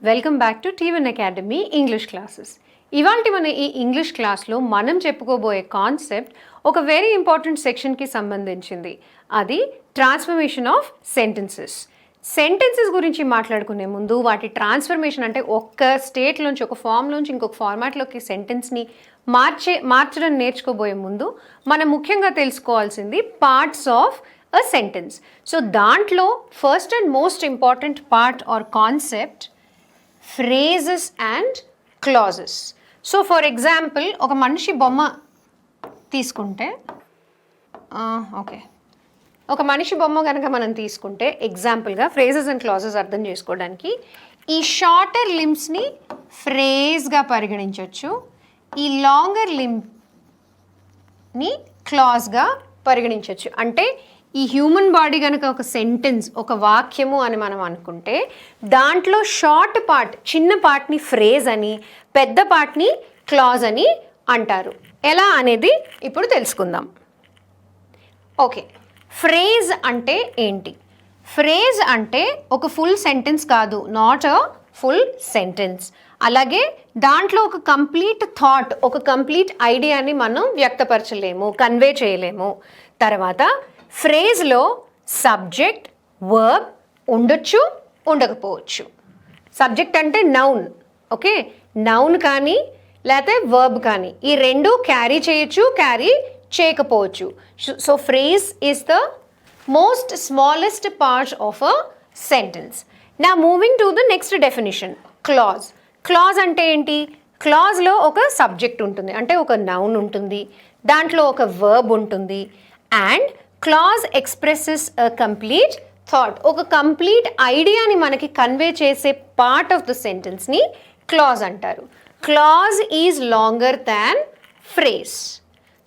Welcome back to T1 academy English classes. ఇవాల్టి మన ఈ ఇంగ్లీష్ క్లాస్లో మనం చెప్పుకోబోయే కాన్సెప్ట్ ఒక వెరీ ఇంపార్టెంట్ సెక్షన్కి సంబంధించింది. అది ట్రాన్స్ఫర్మేషన్ ఆఫ్ సెంటెన్సెస్. సెంటెన్సెస్ గురించి మాట్లాడుకునే ముందు వాటి ట్రాన్స్ఫర్మేషన్ అంటే ఒక్క స్టేట్లోంచి ఒక ఫామ్లోంచి ఇంకొక ఫార్మాట్లోకి సెంటెన్స్ని మార్చడం నేర్చుకోబోయే ముందు మనం ముఖ్యంగా తెలుసుకోవాల్సింది parts of a sentence. So దాంట్లో first and most important part or concept phrases and clauses. So for example ఒక మనిషి బొమ్మ తీసుకుంటే ఒక మనిషి బొమ్మ కనుక మనం తీసుకుంటే ఎగ్జాంపుల్గా ఫ్రేజెస్ అండ్ క్లాజెస్ అర్థం చేసుకోవడానికి ఈ షార్టర్ లిమ్స్ని ఫ్రేజ్గా పరిగణించవచ్చు, ఈ లాంగర్ లిమ్ని క్లాజ్గా పరిగణించవచ్చు. అంటే ఈ హ్యూమన్ బాడీ కనుక ఒక సెంటెన్స్ ఒక వాక్యము అని మనం అనుకుంటే దాంట్లో షార్ట్ పార్ట్ చిన్న పార్ట్ని ఫ్రేజ్ అని పెద్ద పార్ట్ని క్లాజ్ అని అంటారు. ఎలా అనేది ఇప్పుడు తెలుసుకుందాం. ఓకే, ఫ్రేజ్ అంటే ఏంటి? ఫ్రేజ్ అంటే ఒక ఫుల్ సెంటెన్స్ కాదు, నాట్ అ ఫుల్ సెంటెన్స్. అలాగే దాంట్లో ఒక కంప్లీట్ థాట్ ఒక కంప్లీట్ ఐడియాని మనం వ్యక్తపరచలేము, కన్వే చేయలేము. తర్వాత ఫ్రేజ్లో సబ్జెక్ట్ వర్బ్ ఉండొచ్చు, ఉండకపోవచ్చు. సబ్జెక్ట్ అంటే నౌన్, ఓకే, నౌన్ కానీ లేకపోతే వర్బ్ కానీ ఈ రెండు క్యారీ చేయొచ్చు, క్యారీ చేయకపోవచ్చు. So phrase is the most smallest part of a sentence. Now moving to the next definition, clause. Clause అంటే ఏంటి? క్లాజ్లో ఒక సబ్జెక్ట్ ఉంటుంది, అంటే ఒక నౌన్ ఉంటుంది, దాంట్లో ఒక వర్బ్ ఉంటుంది, and clause expresses a complete thought. ఒక కంప్లీట్ ఐడియాని మనకి కన్వే చేసే పార్ట్ ఆఫ్ ద సెంటెన్స్ని క్లాజ్ అంటారు. Clause is longer than phrase.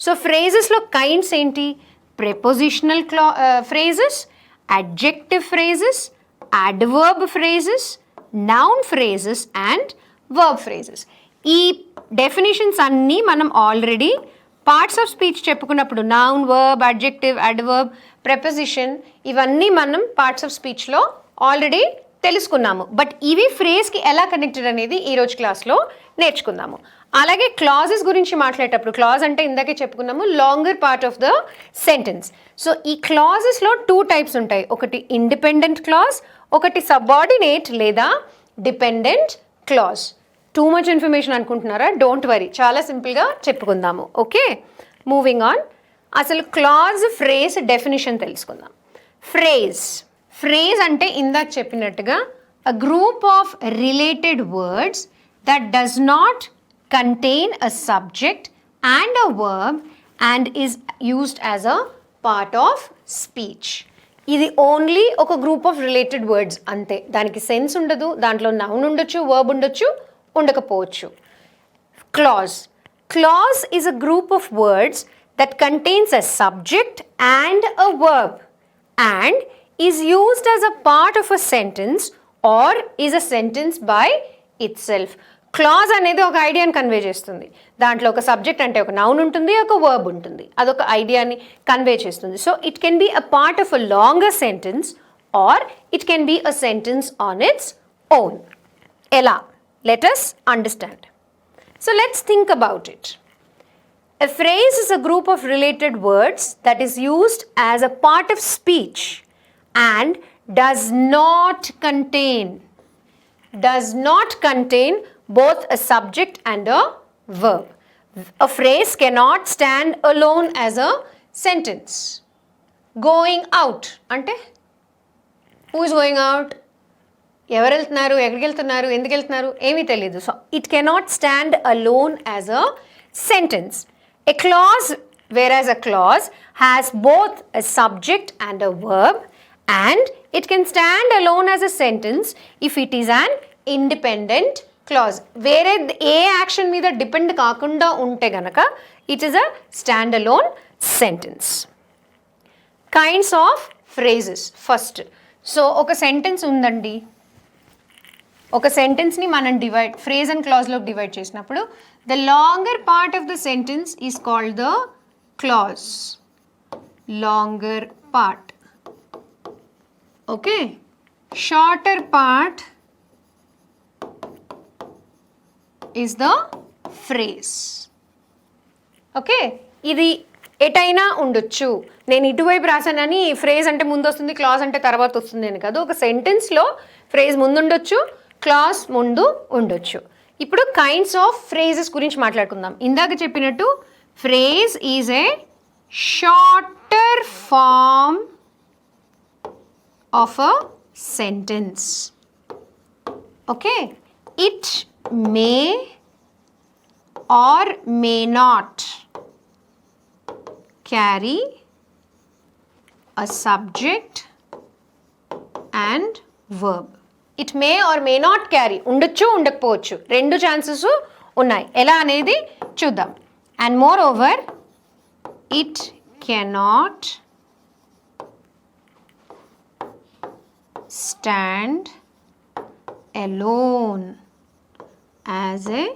So ఫ్రేజెస్లో కైండ్స్ ఏంటి? Prepositional phrases, adjective phrases, adverb phrases, noun phrases and verb phrases. ఈ డెఫినేషన్స్ అన్నీ మనం ఆల్రెడీ పార్ట్స్ ఆఫ్ స్పీచ్ చెప్పుకున్నప్పుడు noun, verb, adjective, adverb, preposition ఇవన్నీ మనం పార్ట్స్ ఆఫ్ స్పీచ్లో ఆల్రెడీ తెలుసుకున్నాము. బట్ ఇవి ఫ్రేజ్కి ఎలా కనెక్టెడ్ అనేది ఈరోజు క్లాస్లో నేర్చుకుందాము. అలాగే క్లాజెస్ గురించి మాట్లాడేటప్పుడు, క్లాజ్ అంటే ఇందాకే చెప్పుకున్నాము longer part of the sentence. So ఈ క్లాజెస్లో 2 టైప్స్ ఉంటాయి. ఒకటి ఇండిపెండెంట్ క్లాజ్, ఒకటి సబార్డినేట్ లేదా dependent clause. Too much information అనుకుంటున్నారా? డోంట్ వరీ, చాలా సింపుల్గా చెప్పుకుందాము. Okay, moving on. అసలు క్లాజ్ ఫ్రేజ్ డెఫినేషన్ తెలుసుకుందాం. ఫ్రేజ్ అంటే ఇందాక చెప్పినట్టుగా a group of related words that does not contain a subject and a verb and is used as a part of speech. ఇది only ఒక గ్రూప్ ఆఫ్ రిలేటెడ్ వర్డ్స్ అంతే, దానికి sense ఉండదు, దాంట్లో నౌన్ ఉండొచ్చు, వర్బ్ ఉండొచ్చు, ఉండకపోవచ్చు. Clause is a group of words that contains a subject and a verb and is used as a part of a sentence or is a sentence by itself. Clause అనేది ఒక ఐడియాని convey చేస్తుంది. దాంట్లో ఒక subject అంటే ఒక noun ఉంటుంది, ఒక వర్బ్ ఉంటుంది, అదొక ఐడియాని కన్వే చేస్తుంది. So it can be a part of a longer sentence or it can be a sentence on its own. ఎలా? Let us understand. So let's think about it. A phrase is a group of related words that is used as a part of speech and does not contain both a subject and a verb. A phrase cannot stand alone as a sentence. Going out ante who is going out? ఎవరు వెళ్తున్నారు, ఎక్కడికి వెళ్తున్నారు, ఎందుకు వెళ్తున్నారు, ఏమీ తెలియదు. So it cannot stand alone as a sentence. A clause, whereas a clause has both a subject and a verb and it can stand alone as a sentence if it is an independent clause. వేరే ఏ action మీద depend కాకుండా ఉంటే గనక it is a stand alone sentence. Kinds of phrases. First, so ఒక sentence ఉందండి, ఒక సెంటెన్స్ని మనం phrase and క్లాజ్లోకి divide చేసినప్పుడు the longer part of the sentence is called the clause. Longer part, okay. Shorter part is the phrase. Okay, ఇది ఎటైనా ఉండొచ్చు. నేను ఇటువైపు రాసానని ఫ్రేజ్ అంటే ముందు వస్తుంది, క్లాజ్ అంటే తర్వాత వస్తుంది అని కాదు. ఒక సెంటెన్స్లో ఫ్రేజ్ ముందు ఉండొచ్చు, క్లాజ్ ముందు ఉండొచ్చు. ఇప్పుడు కైండ్స్ ఆఫ్ ఫ్రేజెస్ గురించి మాట్లాడుకుందాం. ఇందాక చెప్పినట్టు phrase is a shorter form of a sentence. Okay, it may or may not carry a subject and verb. It may or may not carry, ఉండొచ్చు ఉండకపోవచ్చు, రెండు ఛాన్సెస్ ఉన్నాయి. ఎలా అనేది చూద్దాం. And moreover, it cannot stand alone as a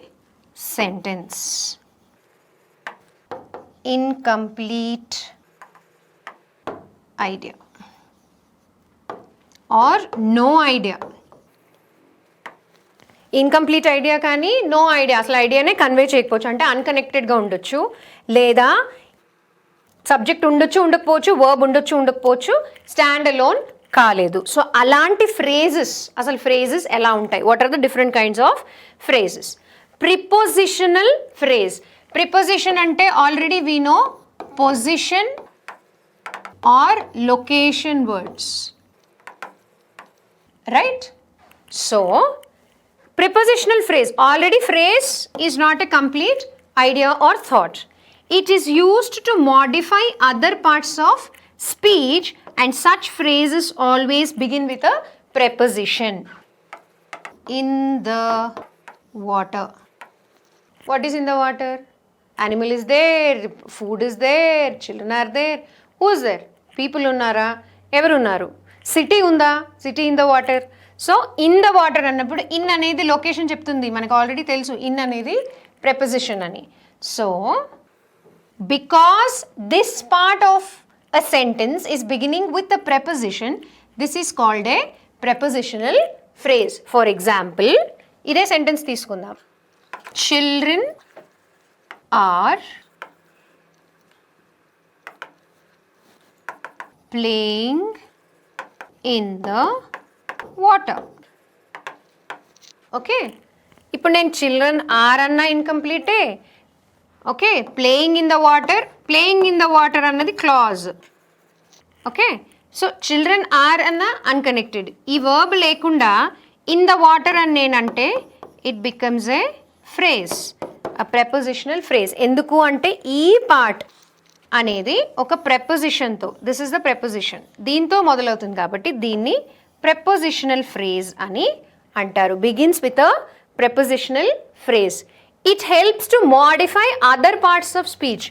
sentence. Incomplete idea or no idea. Incomplete idea కానీ no idea, అసలు ఐడియానే convey చేయకపోవచ్చు, అంటే అన్కనెక్టెడ్గా ఉండొచ్చు, లేదా సబ్జెక్ట్ ఉండొచ్చు ఉండకపోవచ్చు, వర్బ్ ఉండొచ్చు ఉండకపోవచ్చు, స్టాండ్ అలోన్ కాలేదు. సో అలాంటి ఫ్రేజెస్, అసలు ఫ్రేజెస్ ఎలా ఉంటాయి? What are the different kinds of phrases? Prepositional phrase. Preposition అంటే already we know position or location words, right? So prepositional phrase, already phrase is not a complete idea or thought. It is used to modify other parts of speech, and such phrases always begin with a preposition. In the water. What is in the water? Animal is there, food is there, children are there. Who is there? People unnara, evaru unnaru. City unda, city in the water. So in the water అన్నప్పుడు in అనేది location చెప్తుంది, మనకు already తెలుసు in అనేది preposition అని. So because this part of a sentence is beginning with a preposition, this is called a prepositional phrase. For example, ఇదే sentence తీసుకుందాం. Children are playing in the water. Okay, ఇప్పుడు నేను children are అన్న ఇన్కంప్లీటే. Okay, playing in the water, playing in the water అన్నది clause. Okay, so children are అన్న unconnected. ఈ verb లేకుండా ఇన్ ద వాటర్ అని నేనంటే it becomes a phrase, a prepositional phrase. ఎందుకు అంటే ఈ పార్ట్ అనేది ఒక ప్రెపోజిషన్తో, దిస్ ఇస్ ద ప్రెపోజిషన్, దీంతో మొదలవుతుంది కాబట్టి దీన్ని prepositional phrase అని అంటారు. begins with a prepositional phrase. it helps to modify other parts of speech.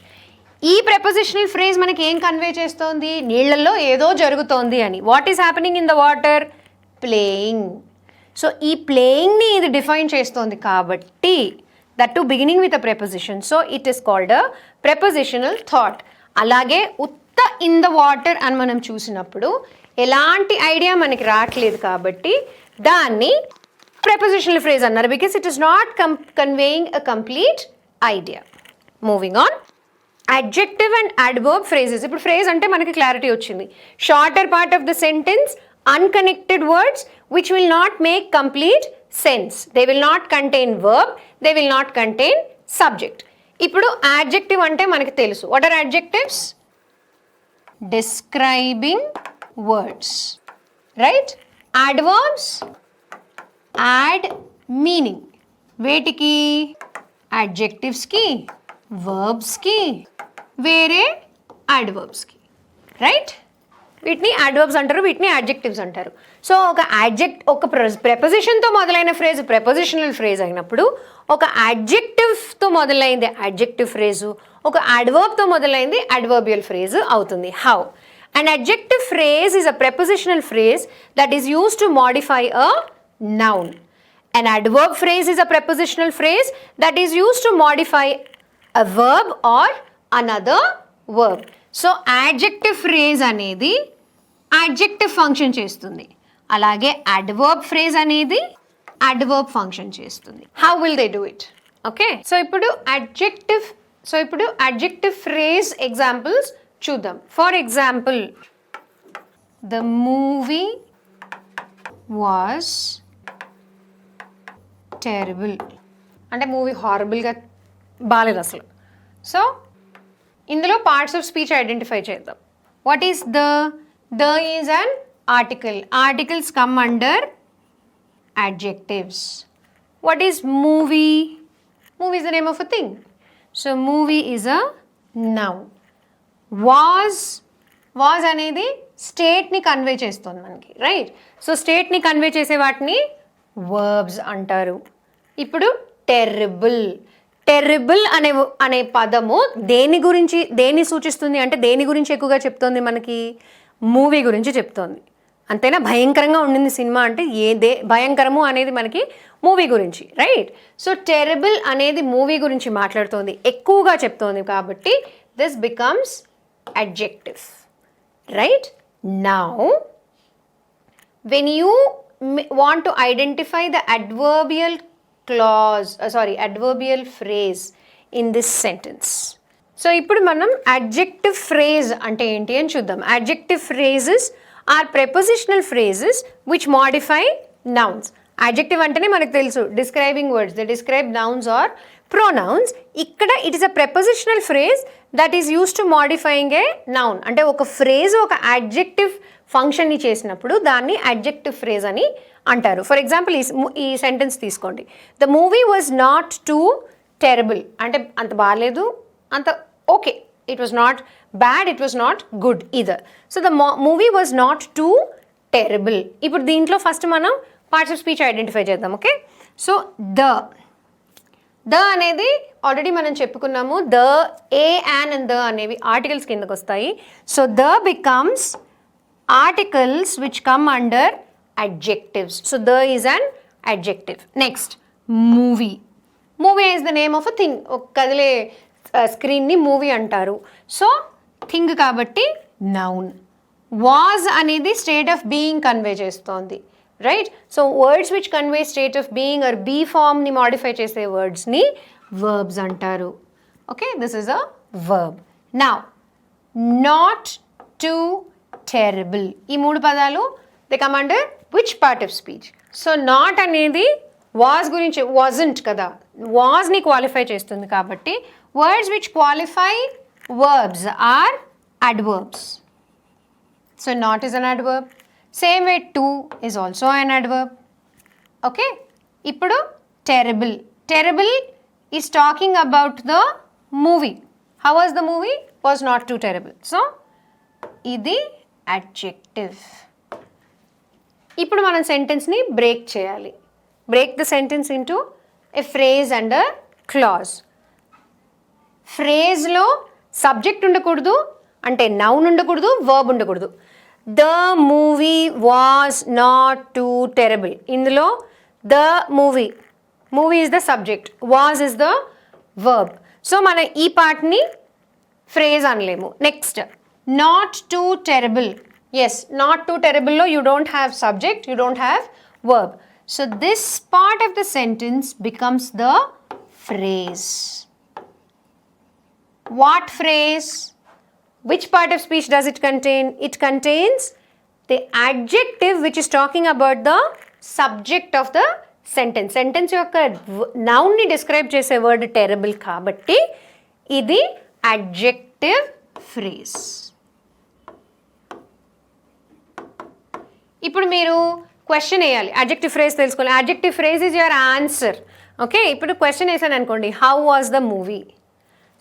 ఈ prepositional phrase మనకి ఏం కన్వే చేస్తోంది? నీళ్ళల్లో ఏదో జరుగుతోంది అని. what is happening in the water? playing. So ఈ ప్లేయింగ్ని ఇది డిఫైన్ చేస్తోంది కాబట్టి that too beginning with a preposition, so it is called a prepositional thought. అలాగే ఉత్త in the water అని మనం చూసినప్పుడు ఎలాంటి ఐడియా మనకి రావట్లేదు కాబట్టి దాన్ని ప్రెపోజిషనల్ ఫ్రేజ్ అన్నారు, because it is not conveying a complete idea. Moving on, adjective and adverb phrases. ఇప్పుడు ఫ్రేజ్ అంటే మనకి క్లారిటీ వచ్చింది. Shorter part of the sentence, unconnected words which will not make complete sense. They will not contain verb, they will not contain subject. ఇప్పుడు adjective అంటే మనకి తెలుసు. What are adjectives? describing words, right? Adverbs add meaning. వేటికి? adjectives కి, verbs కి, వేరే adverbs కి, right? వీటిని adverbs అంటారు, వీటిని adjectives అంటారు. సో ఒక ప్రెపోజిషన్తో మొదలైన ఫ్రేజ్ ప్రెపోజిషనల్ ఫ్రేజ్ అయినప్పుడు, ఒక adjectiveతో మొదలైంది adjective ఫ్రేజు, ఒక adverbతో మొదలైంది adverbial ఫ్రేజ్ అవుతుంది. How? An adjective phrase is a prepositional phrase that is used to modify a noun. An adverb phrase is a prepositional phrase that is used to modify a verb or another verb. So adjective phrase అనేది adjective function చేస్తుంది, అలాగే adverb phrase అనేది adverb function చేస్తుంది. How will they do it? Okay, so ఇప్పుడు adjective phrase examples చూద్దాం. For example, the movie was terrible అంటే movie హారబుల్గా బాలేదు అసలు. సో ఇందులో పార్ట్స్ ఆఫ్ స్పీచ్ ఐడెంటిఫై చేద్దాం. What is the is an article. Articles come under adjectives. What is movie? Movie is the name of a thing. So movie is a noun. Was అనేది స్టేట్ని convey చేస్తుంది మనకి, right? So స్టేట్ని convey చేసే వాటిని verbs అంటారు. ఇప్పుడు terrible అనే పదము దేన్ని సూచిస్తుంది అంటే దేని గురించి ఎక్కువగా చెప్తోంది మనకి? మూవీ గురించి చెప్తోంది. అంతేనా? భయంకరంగా ఉండింది సినిమా అంటే భయంకరము అనేది మనకి మూవీ గురించి, రైట్? సో టెరబుల్ అనేది మూవీ గురించి మాట్లాడుతోంది, ఎక్కువగా చెప్తోంది కాబట్టి this becomes adjective, right? Now when you want to identify the adverbial phrase in this sentence. So ఇప్పుడు మనం adjective phrase అంటే ఏంటి అని చూద్దాం. adjective phrases are prepositional phrases which modify nouns. Adjective అంటేనే మనకు తెలుసు, describing words, they describe nouns or pronouns. ఇక్కడ it is a prepositional phrase that is used to modifying a noun. అంటే ఒక phrase ఒక adjective ఫంక్షన్ని చేసినప్పుడు దాన్ని adjective phrase అని అంటారు. ఫర్ ఎగ్జాంపుల్ ఈ సెంటెన్స్ తీసుకోండి. The movie was not too terrible అంటే అంత బాగాలేదు, అంత okay. It was not bad, it was not good either. So the movie was not too terrible. ఇప్పుడు దీంట్లో ఫస్ట్ మనం పార్ట్స్ ఆఫ్ స్పీచ్ ఐడెంటిఫై చేద్దాం. ఓకే, సో ద అనేది already మనం చెప్పుకున్నాము. The, A, an and the అనేవి articles కిందకు వస్తాయి. So the becomes articles which come under adjectives. So the is an adjective. Next, movie. Movie is the name of a thing. కదిలే స్క్రీన్ని movie అంటారు. So thing కాబట్టి noun. Was అనేది state of being convey చేస్తోంది, right? So words which convey state of being or be ఫామ్ని modify చేసే వర్డ్స్ని verbs అంటారు. Okay, this is a verb. Now not too terrible, ఈ మూడు పదాలు they come under which part of speech? So not అనేది was గురించి, wasn't కదా, వాజ్ని క్వాలిఫై చేస్తుంది కాబట్టి words which qualify verbs are adverbs. So not is an adverb. Same way to is also an adverb. Okay, ఇప్పుడు terrible. Terrible is talking about the movie. How was the movie? Was not too terrible. So ఇది adjective. ఇప్పుడు మనం సెంటెన్స్ని break చేయాలి. Break the sentence into a phrase and a clause. ఫ్రేజ్లో subject ఉండకూడదు, అంటే noun ఉండకూడదు, వర్బ్ ఉండకూడదు. The movie was not too terrible, ఇందులో the movie is the subject, was is the verb. So మనం ఈ పార్ట్ని ఫ్రేజ్ అనలేము. Next, not too terrible. Yes, not too terrible lo you don't have subject, you don't have verb. So this part of the sentence becomes the phrase. What phrase? Which part of speech does it contain? It contains the adjective which is talking about the subject of the sentence. Sentence yokka noun ni describe chese word terrible kabatti idi adjective phrase. ఇప్పుడు మీరు question వేయాలి, adjective phrase తెలుసుకోవాలి. Adjective phrase is your answer. Okay, ఇప్పుడు question వేసాను అనుకోండి, how was the movie?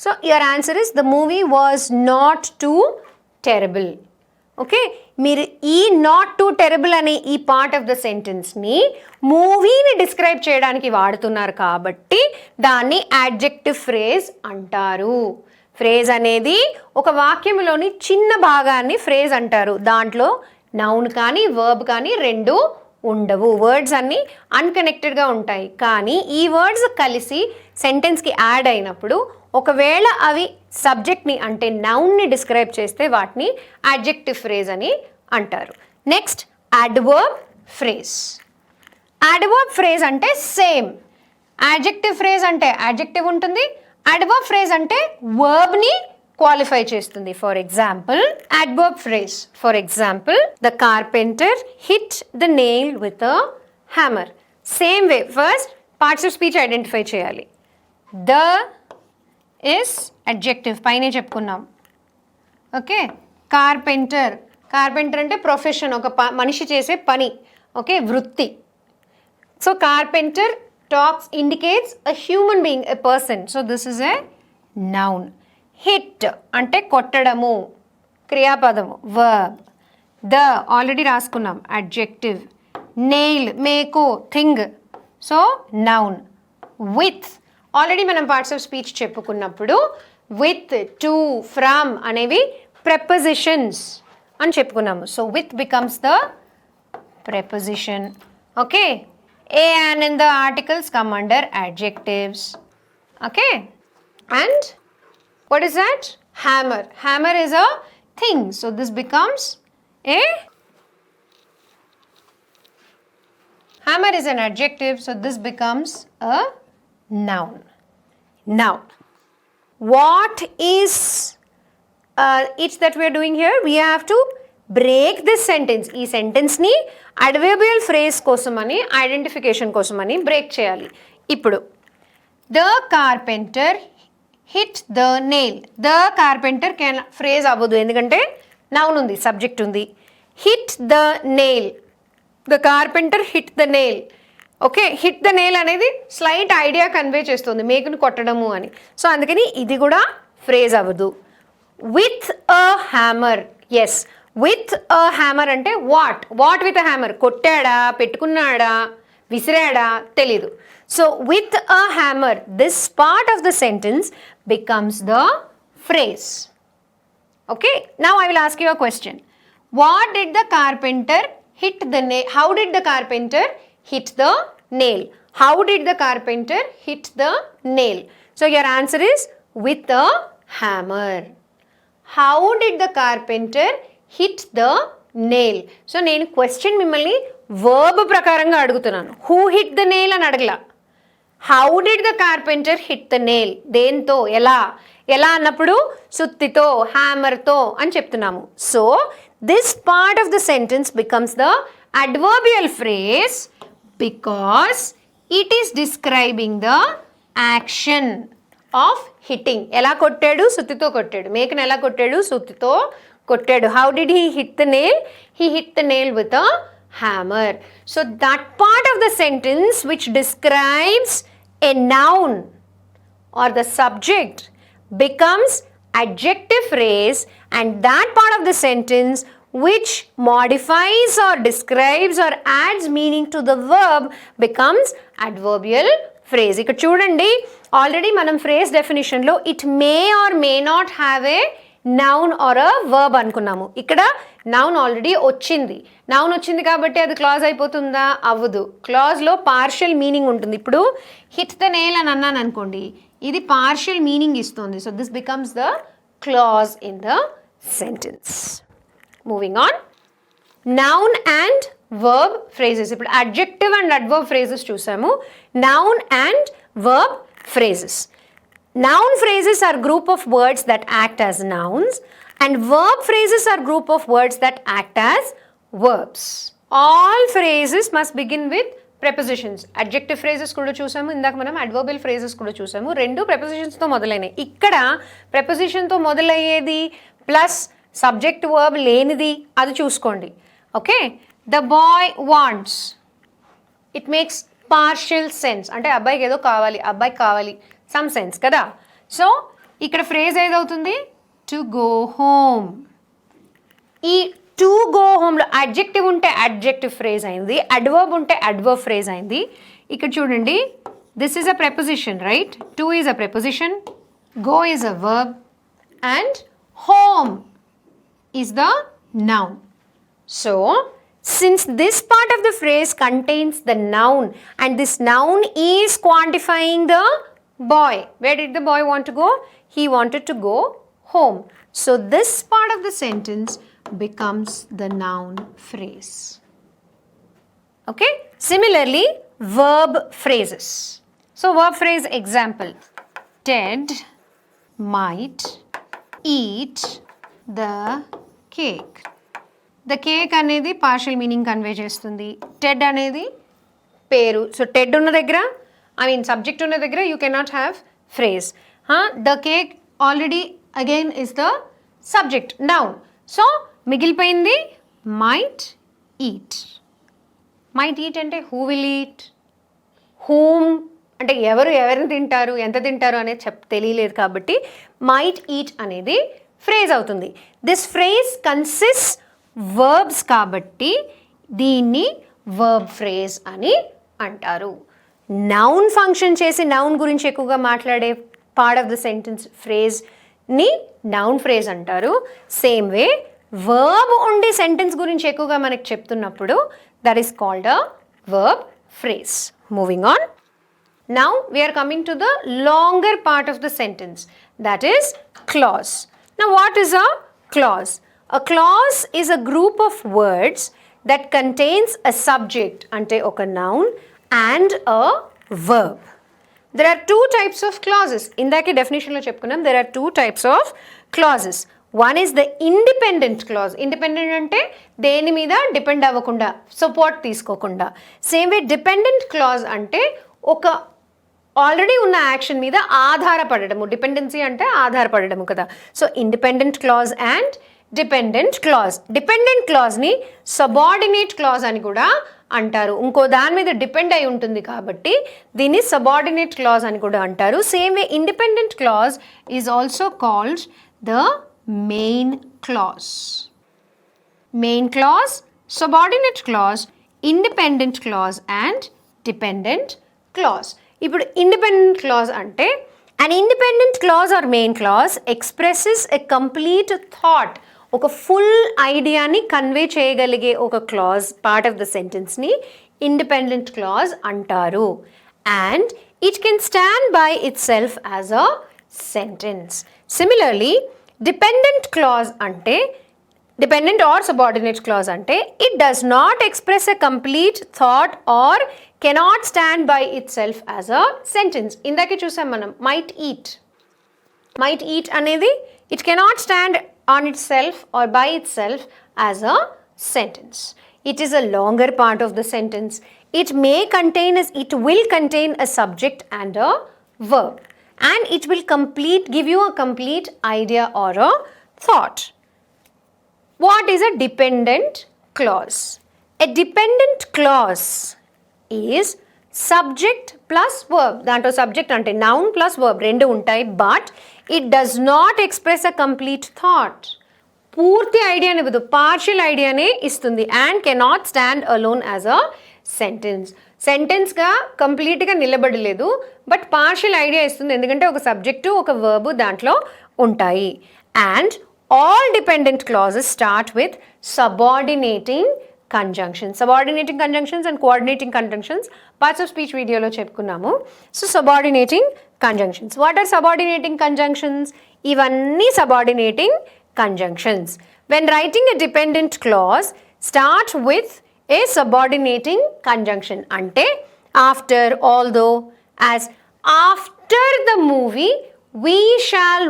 So your answer is the movie was not too terrible. Okay, మీరు ఈ not too terrible అనే ఈ పార్ట్ ఆఫ్ ద సెంటెన్స్ని మూవీని డిస్క్రైబ్ చేయడానికి వాడుతున్నారు కాబట్టి దాన్ని అడ్జెక్టివ్ ఫ్రేజ్ అంటారు. ఫ్రేజ్ అనేది ఒక వాక్యంలోని చిన్న భాగాన్ని ఫ్రేజ్ అంటారు. దాంట్లో నౌన్ కానీ వర్బ్ కానీ రెండు ఉండవు. వర్డ్స్ అన్నీ అన్కనెక్టెడ్గా ఉంటాయి. కానీ ఈ వర్డ్స్ కలిసి సెంటెన్స్కి యాడ్ అయినప్పుడు ఒకవేళ అవి సబ్జెక్ట్ని అంటే నౌన్ని డిస్క్రైబ్ చేస్తే వాటిని అడ్జెక్టివ్ ఫ్రేజ్ అని అంటారు. Next, adverb phrase. Adverb phrase అంటే సేమ్. యాడ్జెక్టివ్ ఫ్రేజ్ అంటే యాడ్జెక్టివ్ ఉంటుంది, అడ్వర్బ్ ఫ్రేజ్ అంటే వర్బ్ని క్వాలిఫై చేస్తుంది. For example adverb phrase. For example the carpenter hit the nail with a hammer. Same way first parts of speech identify చేయాలి. The is adjective, పైనే చెప్పుకున్నాం. Okay, carpenter, carpenter అంటే profession, ఒక మనిషి చేసే పని, ఓకే, వృత్తి. So carpenter indicates a human being, a person. So this is a noun. Hit అంటే కొట్టడము, క్రియాపదము, verb. The already రాసుకున్నాం, adjective. Nail, మేకు, thing. So noun. With already మనం parts of speech చెప్పుకున్నప్పుడు with, to, from అనేవి prepositions అని చెప్పుకున్నాము. So with becomes the preposition. Okay, and in the articles come under adjectives. Okay, and what is that? Hammer. Hammer is a thing, so this becomes a hammer is an adjective, so this becomes a noun. Now what is it that we are doing here? We have to break this sentence. ఈ సెంటెన్స్ని adverbial phrase కోసమని, identification కోసమని break చేయాలి. ఇప్పుడు the carpenter hit the nail. The carpenter can phrase అవ్వదు, ఎందుకంటే noun ఉంది, subject ఉంది. Hit the nail, the carpenter hit the nail. Okay, hit the nail అనేది స్లైట్ ఐడియా కన్వే చేస్తుంది, మేకుని కొట్టడము అని. సో అందుకని ఇది కూడా ఫ్రేజ్ అవ్వదు. With a hammer, yes, with a hammer అంటే వాట్ విత్ అ హ్యామర్, కొట్టాడా, పెట్టుకున్నాడా, విసిరాడా, తెలీదు. So with a hammer, this part of the sentence becomes the phrase. Okay, now I will ask you a question. What did the carpenter hit the nail? How did the carpenter hit the nail? How did the carpenter hit the nail? So your answer is with a hammer. How did the carpenter hit the nail? So నేను question మిమ్మల్ని verb ప్రకారంగా అడుగుతున్నాను. Who hit the nail అని అడగలా. How did the carpenter hit the nail? దేంతో, ఎలా, ఎలా అన్నప్పుడు సుత్తితో, హ్యామర్తో అని చెప్తున్నాము. So this part of the sentence becomes the adverbial phrase because it is describing the action of hitting. ఎలా కొట్టాడు, సుత్తితో కొట్టాడు. మేకను ఎలా కొట్టాడు, సుత్తితో కొట్టాడు. How did he hit the nail? He hit the nail with a hammer. So that part of the sentence which describes a noun or the subject becomes adjective phrase, and that part of the sentence which modifies or describes or adds meaning to the verb becomes adverbial phrase. ఇక్కడ చూడండి, already మనం phrase డెఫినిషన్లో it may or may not have a noun or a verb అనుకున్నాము. ఇక్కడ noun already వచ్చింది. Noun వచ్చింది కాబట్టి అది క్లాజ్ అయిపోతుందా? అవ్వదు. క్లాజ్లో పార్షియల్ మీనింగ్ ఉంటుంది. ఇప్పుడు హిట్ ద నెయిల్ అని అన్నాను అనుకోండి, ఇది పార్షియల్ మీనింగ్ ఇస్తుంది. So this becomes the clause in the sentence. Moving on, noun and verb phrases. ఇప్పుడు adjective and adverb phrases చూసాము. Noun and verb phrases. Noun phrases are group of words that act as nouns, and verb phrases are group of words that act as verbs. All phrases must begin with prepositions. Adjective phrases కూడా చూసాము, ఇందాక మనం adverbial phrases కూడా చూసాము. రెండు prepositions తో మొదలైనవి. ఇక్కడ preposition తో మొదలయ్యేది ప్లస్ సబ్జెక్ట్ వర్బ్ లేనిది అది చూసుకోండి. Okay, the boy wants, it makes partial sense, అంటే అబ్బాయికి ఏదో కావాలి, అబ్బాయికి కావాలి, సమ్ సెన్స్ కదా. సో ఇక్కడ ఫ్రేజ్ ఏదవుతుంది, టు గో హోమ్. ఈ టు గో హోమ్లో అడ్జెక్టివ్ ఉంటే అడ్జెక్టివ్ ఫ్రేజ్ అయింది, అడ్వర్బ్ ఉంటే అడ్వర్బ్ ఫ్రేజ్ అయింది. ఇక్కడ చూడండి, this is a preposition, right? To is a preposition, go is a verb, and home is the noun. So since this part of the phrase contains the noun and this noun is quantifying the boy, where did the boy want to go? He wanted to go home. So this part of the sentence becomes the noun phrase. Okay, similarly verb phrases. So verb phrase example, Ted might eat the cake. The cake అనేది partial meaning convey చేస్తుంది. Ted అనేది పేరు. So Ted ఉన్న దగ్గర subject ఉన్న దగ్గర you cannot have phrase. The cake already again is the subject noun. So మిగిలిపోయింది might eat. Might eat అంటే హూ విల్ ఈట్, హూమ్ అంటే ఎవరిని తింటారు, ఎంత తింటారు అనేది తెలియలేదు కాబట్టి మైట్ ఈట్ అనేది ఫ్రేజ్ అవుతుంది. దిస్ ఫ్రేజ్ కన్సిస్ట్ వర్బ్స్ కాబట్టి దీన్ని వర్బ్ ఫ్రేజ్ అని అంటారు. నౌన్ ఫంక్షన్ చేసి నౌన్ గురించి ఎక్కువగా మాట్లాడే పార్ట్ ఆఫ్ ద సెంటెన్స్ ఫ్రేజ్ని నౌన్ ఫ్రేజ్ అంటారు. సేమ్ వే వర్బ్ ఉండి సెంటెన్స్ గురించి ఎక్కువగా మనకు చెప్తున్నప్పుడు that is called a verb phrase. Moving on. Now we are coming to the longer part of the sentence, that is clause. Now what is a clause? A clause is a group of words that contains a subject ante oka noun and a verb. There are two types of clauses. Indake definition lo cheppukunnam, there are two types of clauses. One is the independent clause. Independent ante deni meeda depend avvakunda, support teeskokunda. Same way dependent clause ante oka already ఉన్న action మీద ఆధారపడము. Dependency అంటే ఆధారపడము కదా. So independent clause and dependent clause. Dependent క్లాజ్ని subordinate clause అని కూడా అంటారు. ఇంకో దాని మీద డిపెండ్ అయి ఉంటుంది కాబట్టి దీన్ని సబార్డినేట్ క్లాజ్ అని కూడా అంటారు. Same way independent clause is also called the main clause. Main clause, subordinate clause, independent clause and dependent clause. ఇప్పుడు ఇండిపెండెంట్ క్లాజ్ అంటే an independent clause or main clause expresses a complete thought. ఒక full ఐడియాని convey చేయగలిగే ఒక clause part of the సెంటెన్స్ని independent clause అంటారు. And it can stand by itself as a sentence. Similarly dependent clause అంటే dependent or subordinate clause అంటే it does not express a complete thought or cannot stand by itself as a sentence. ఇందాకే చూసాం మనం might eat. Might eat అనేది it cannot stand on itself or by itself as a sentence. It is a longer part of the sentence. It will contain a subject and a verb, and it will give you a complete idea or a thought. What is a dependent clause? A dependent clause is subject plus verb. దాంట్లో subject అంటే noun plus verb రెండు ఉంటాయి, but it does not express a complete thought. పూర్తి ఐడియాని ఇవ్వదు, partial ఐడియానే ఇస్తుంది. And cannot stand alone as a సెంటెన్స్గా కంప్లీట్గా నిలబడలేదు, బట్ పార్షియల్ ఐడియా ఇస్తుంది, ఎందుకంటే ఒక సబ్జెక్టు ఒక వర్బ్ దాంట్లో ఉంటాయి. And all dependent clauses start with subordinating conjunctions. Subordinating conjunctions and coordinating conjunctions parts of speech వీడియోలో చెప్పుకున్నాము. So subordinating conjunctions. What are subordinating conjunctions? ఇవన్నీ subordinating conjunctions. When writing a dependent clause, start with a subordinating conjunction. Ante after, although, as. After the movie, we shall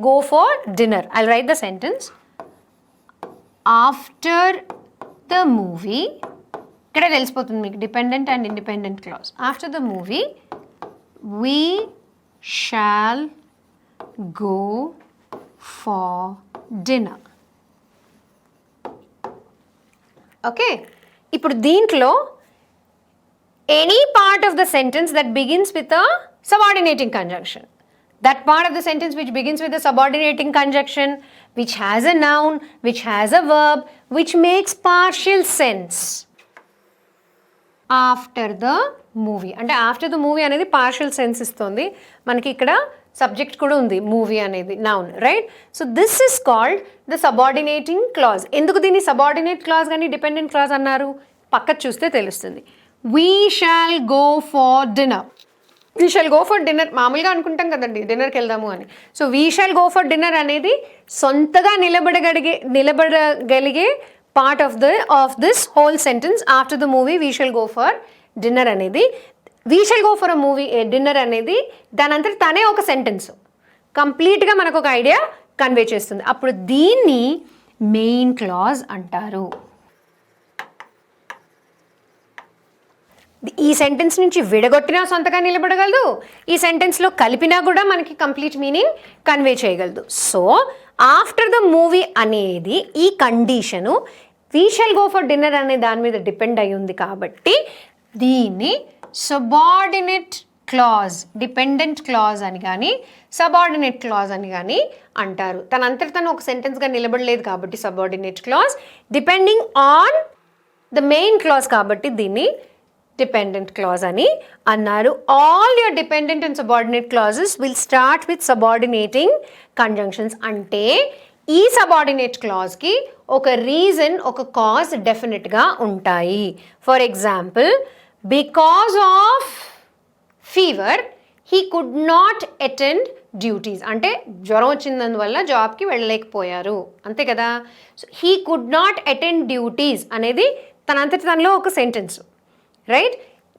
go for dinner. I'll write the sentence. After the movie, ikkada telisipotundi meeku dependent and independent clause. After the movie, we shall go for dinner. Okay, ఇప్పుడు దీంట్లో any part of the sentence that begins with a subordinating conjunction, that part of the sentence which begins with a subordinating conjunction, which has a noun, which has a verb, which makes partial sense. After the movie, అంటే after the movie అనేది partial sense ఇస్తుంది మనకి. ఇక్కడ subject కూడా ఉంది, movie అనేది noun, right? So this is called the subordinating clause. ఎందుకు దీన్ని సబార్డినేట్ క్లాజ్ కానీ డిపెండెంట్ క్లాజ్ అన్నారు? పక్క చూస్తే తెలుస్తుంది. We shall go for dinner. We shall go for dinner మామూలుగా అనుకుంటాం కదండి, డిన్నర్కి వెళ్దాము అని. So we shall go for dinner అనేది సొంతగా నిలబడగలిగే part of this whole sentence. After the movie we shall go for dinner అనేది we shall go for a movie dinner అనేది దాని అంతా తనే ఒక సెంటెన్స్ కంప్లీట్గా మనకు ఒక ఐడియా కన్వే చేస్తుంది. అప్పుడు దీన్ని మెయిన్ క్లాజ్ అంటారు. ఈ సెంటెన్స్ నుంచి విడగొట్టినా సొంతగా నిలబడగలదు, ఈ సెంటెన్స్లో కలిపినా కూడా మనకి కంప్లీట్ మీనింగ్ కన్వే చేయగలదు. సో ఆఫ్టర్ ద మూవీ అనేది ఈ condition we shall go for dinner అనే దాని మీద డిపెండ్ అయి ఉంది కాబట్టి దీన్ని సబార్డినేట్ క్లాజ్, డిపెండెంట్ క్లాజ్ అని కానీ సబార్డినేట్ క్లాజ్ అని కానీ అంటారు. తనంతట తను ఒక సెంటెన్స్గా నిలబడలేదు కాబట్టి subordinate clause, depending on the main clause కాబట్టి దీన్ని డిపెండెంట్ క్లాజ్ అని అన్నారు. All your dependent and subordinate clauses will start with subordinating conjunctions. అంటే ఈ సబార్డినేట్ క్లాజ్కి ఒక రీజన్, ఒక కాజ్ డెఫినెట్గా ఉంటాయి. For example, because of fever he could not attend duties. అంటే జ్వరం వచ్చినందువల్ల జాబ్కి వెళ్ళలేకపోయారు, అంతే కదా. So he could not attend duties అనేది తనంతటి తనలో ఒక sentence, right.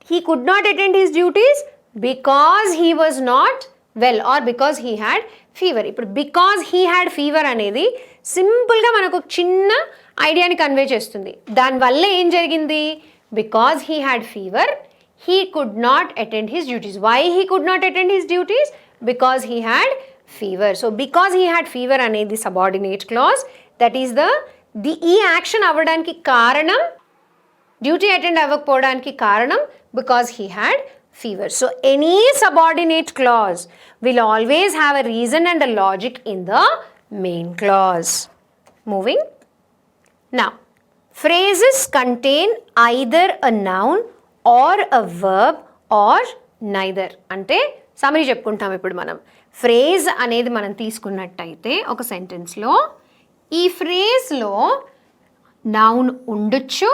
He could not attend his duties because he was not well or because he had fever. ఇప్పుడు బికాజ్ హీ హ్యాడ్ ఫీవర్ అనేది సింపుల్గా మనకు ఒక చిన్న ఐడియాని కన్వే చేస్తుంది. దానివల్ల ఏం జరిగింది? Because he had fever he could not attend his duties. Why he could not attend his duties? Because he had fever. So because he had fever అనేది subordinate clause. That is ఈ action అవ్వడానికి కారణం, duty attend అవ్వకపోవడానికి కారణం because he had fever. So any subordinate clause will always have a reason and a logic in the main clause. Moving. Now, phrases contain either a noun or a verb or neither. అంటే summary చెప్పుకుంటాం ఇప్పుడు మనం. Phrase అనేది మనం తీసుకున్నట్టయితే ఒక సెంటెన్స్లో ఈ ఫ్రేజ్లో noun ఉండొచ్చు,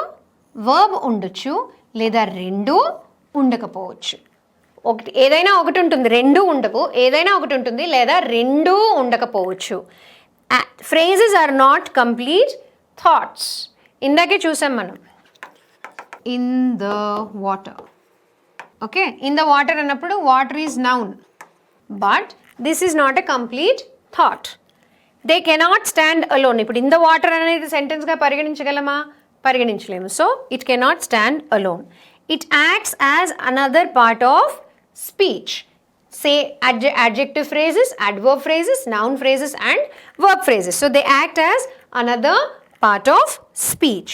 వర్బ్ ఉండొచ్చు, లేదా రెండూ ఉండకపోవచ్చు. ఒకటి ఏదైనా ఒకటి ఉంటుంది, రెండూ ఉండవు. ఏదైనా ఒకటి ఉంటుంది లేదా రెండూ ఉండకపోవచ్చు. Phrases are not complete thoughts. ఇందాకే చూసాం మనం in the water. Okay, in the water అన్నప్పుడు water is noun, but this is not a complete thought. They cannot stand alone. ఇప్పుడు in the water అనేది సెంటెన్స్గా పరిగణించగలమా? పరిగణించలేము. So it cannot stand alone. It acts as another part of speech. Say adjective phrases, adverb phrases, noun phrases and verb phrases. So they act as another part of speech.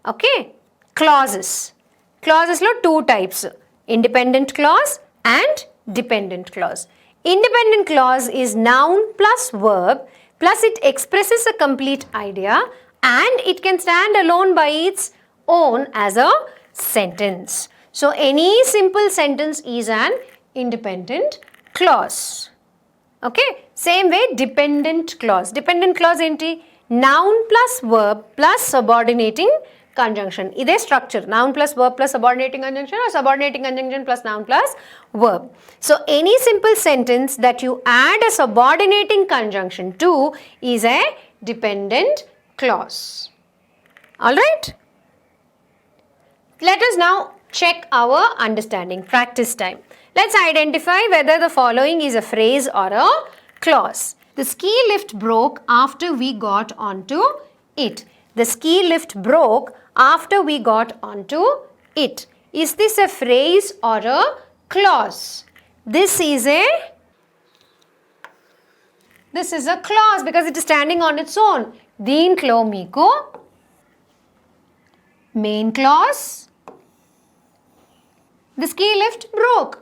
Okay. Clauses లో two types, independent clause and dependent clause. Independent clause is noun plus verb plus it expresses a complete idea and it can stand alone by its own as a sentence. So any simple sentence is an independent clause. Okay, same way dependent clause. Dependent clause enti? Noun plus verb plus subordinating conjunction. ఇదే structure, noun plus verb plus subordinating conjunction or subordinating conjunction plus noun plus verb. So any simple sentence that you add a subordinating conjunction to is a dependent clause. All right? Let us now check our understanding. Practice time. Let's identify whether the following is a phrase or a clause. The ski lift broke after we got onto it. The ski lift broke after we got onto it. Is this a phrase or a clause? This is a clause because it is standing on its own. దీంట్లో మీకు main clause, the ski lift broke.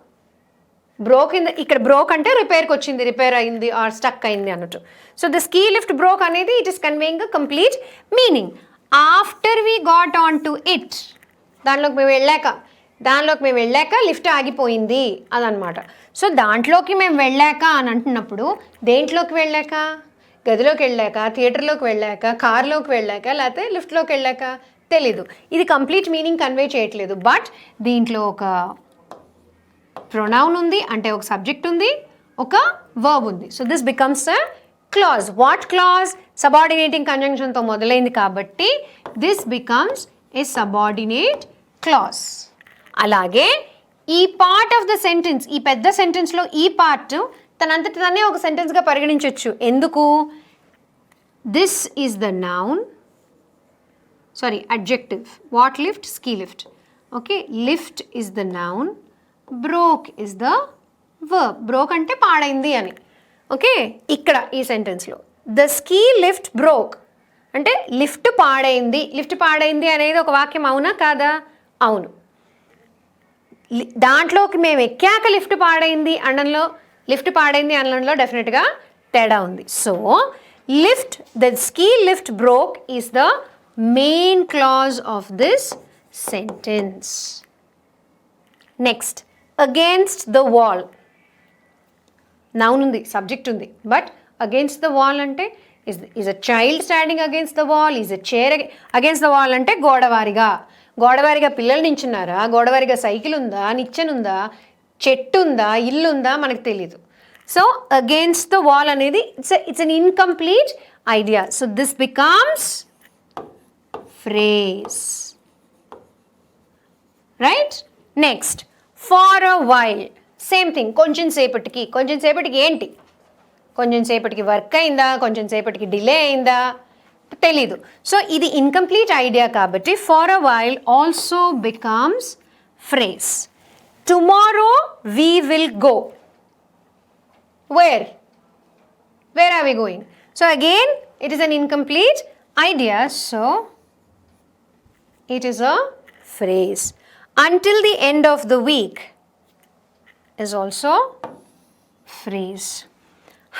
Broke ఇక్కడ broke అంటే రిపేర్కి వచ్చింది, repair అయింది or stuck అయింది అన్నట్టు. So the ski lift broke అనేది it is conveying a complete meaning. After we got on to it, దానిలోకి మేము వెళ్ళాక లిఫ్ట్ ఆగిపోయింది అదనమాట. సో దాంట్లోకి మేము వెళ్ళాక అని అంటున్నప్పుడు దేంట్లోకి వెళ్ళాక? గదిలోకి వెళ్ళాక, థియేటర్లోకి వెళ్ళాక, కార్లోకి వెళ్ళాక, లేకపోతే లిఫ్ట్లోకి వెళ్ళాక తెలీదు. ఇది కంప్లీట్ మీనింగ్ కన్వే చేయట్లేదు. బట్ దీంట్లో ఒక ప్రొనౌన్ ఉంది, అంటే ఒక సబ్జెక్ట్ ఉంది, ఒక వర్బ్ ఉంది. So this becomes a clause. What clause? Subordinating కంజంక్షన్తో మొదలైంది కాబట్టి this becomes a subordinate clause. అలాగే ఈ పార్ట్ ఆఫ్ ద సెంటెన్స్, ఈ పెద్ద సెంటెన్స్లో ఈ పార్ట్ తనంతట తనే ఒక సెంటెన్స్గా పరిగణించవచ్చు. ఎందుకు? This is the noun, sorry adjective. What lift? Ski lift. Okay, lift is the noun, broke is the verb. Broke అంటే పాడైంది అని. ఓకే, ఇక్కడ ఈ సెంటెన్స్లో ద స్కీ లిఫ్ట్ బ్రోక్ అంటే లిఫ్ట్ పాడైంది. లిఫ్ట్ పాడైంది అనేది ఒక వాక్యం అవునా కాదా? అవును. దాంట్లోకి మేము ఎక్కాక లిఫ్ట్ పాడైంది అనడంలో డెఫినెట్గా తేడా ఉంది. So lift, the ski lift broke is the main clause of this sentence. Next, against the wall. Noun ఉంది, సబ్జెక్ట్ ఉంది, బట్ అగేన్స్ట్ ద వాల్ అంటే is a child standing against the wall, is a chair against the wall అంటే గోడవారిగా పిల్లలు నించున్నారా, గోడవారిగా cycle ఉందా, నిచ్చెనుందా, చెట్టు ఉందా, ఇల్లు ఉందా, మనకు తెలీదు. సో అగేన్స్ట్ ద వాల్ అనేది it's an incomplete idea. So this becomes phrase. Right? Next, far a while. Same thing. కొంచెం సేపటికి ఏంటి? కొంచెం సేపటికి వర్క్ అయిందా, కొంచెం సేపటికి డిలే అయిందా, తెలీదు. సో ఇది ఇన్కంప్లీట్ ఐడియా కాబట్టి for a while also becomes phrase. Tomorrow we will go. Where are we going? So again it is an incomplete idea, so it is a phrase. Until the end of the week is also phrase.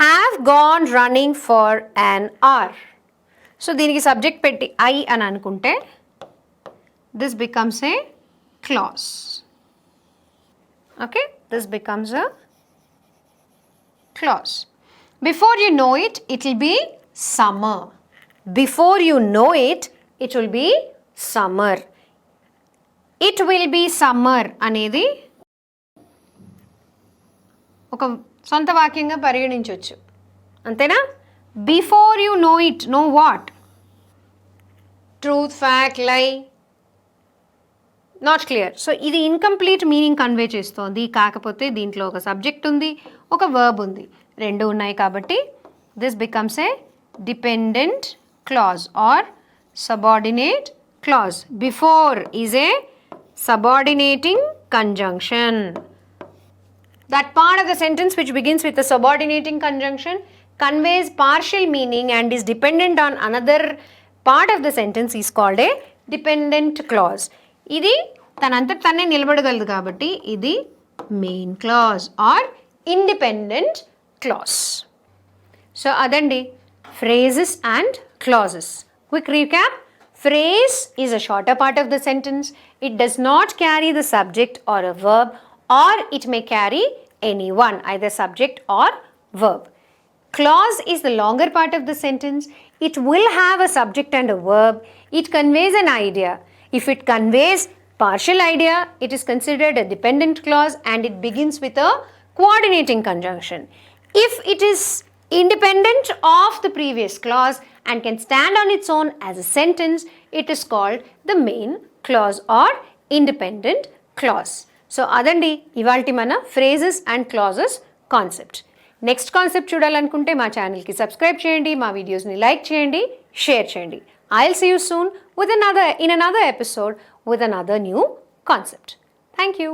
Have gone running for an hour. So దీనికి subject పెట్టి I అని అనుకుంటే this becomes a clause. Okay, this becomes a clause. Before you know it, it will be summer. Before you know it, it will be summer. It will be summer అనేది ఒక సొంత వాక్యంగా పరిగణించవచ్చు. అంతేనా? Before you know it, know what? Truth, fact, లై, not clear. So ఇది incomplete meaning convey చేస్తోంది. కాకపోతే దీంట్లో ఒక సబ్జెక్ట్ ఉంది, ఒక వర్బ్ ఉంది, రెండు ఉన్నాయి కాబట్టి this becomes a dependent clause or subordinate clause. Before is a subordinating conjunction. That part of the sentence which begins with a subordinating conjunction conveys partial meaning and is dependent on another part of the sentence is called a dependent clause. ఇది తనంతట తనే నిలబడగలదు కాబట్టి ఇది main clause or independent clause. So అదండి phrases and clauses. Quick recap. Phrase is a shorter part of the sentence. It does not carry the subject or a verb, or it may carry any one, either subject or verb. Clause is the longer part of the sentence. It will have a subject and a verb. It conveys an idea. If it conveys partial idea, it is considered a dependent clause and it begins with a coordinating conjunction. If it is independent of the previous clause and can stand on its own as a sentence, it is called the main clause or independent clause. So adandi ivalti mana phrases and clauses concept. Next concept చూడాలనుకుంటే మా ఛానల్కి subscribe చేయండి, మా వీడియోస్ని like చేయండి, share చేయండి. I'll see you soon in another episode with another new concept. Thank you.